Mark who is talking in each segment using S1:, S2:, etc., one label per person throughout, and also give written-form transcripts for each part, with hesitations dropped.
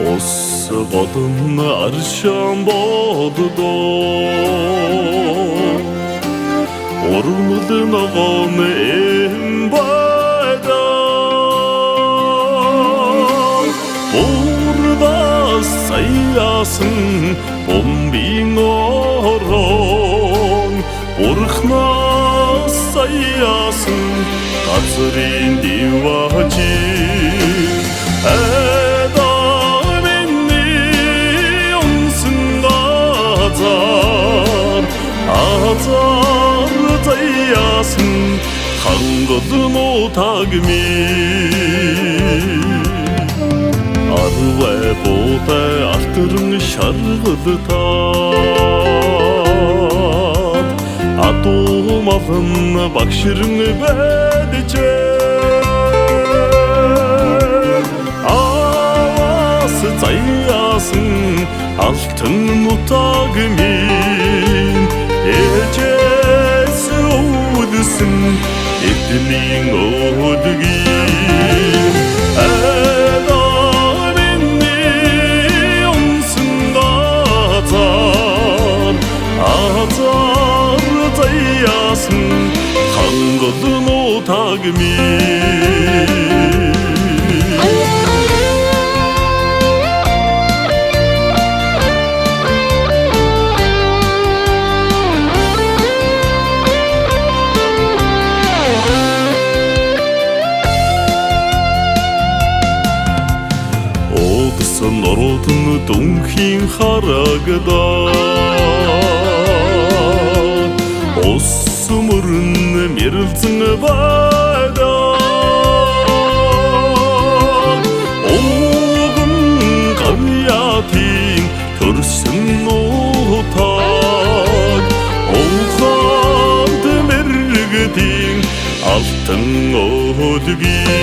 S1: Осы қодын аршан бодыдо Ормудын оғаны эмбайда Борда саясын бомбин орон Борхна саясын қазырин дивачи Azar zayasın Kangıdın o tagmi Arve boda arttırın şargıdı tat Atomazın bakşırın bedice Avası zayasın Altın utagmin Ecesi oğudsun Etinin oğudugin Eda beni onsun atar Atar dayasın Kangıdın o tagmin Народын дунхин харагда Осы мұрын мерілцін байда Оғын қавиятин көрсін отак Оғанды мергідин алтын одығин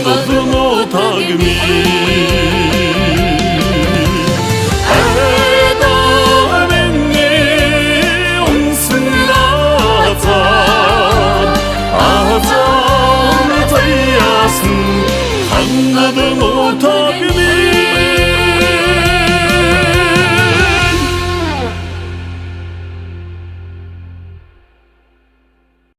S1: Kangıdın o tagmi Eda beni onsun atar Atar dayasın Kangıdın o tagmi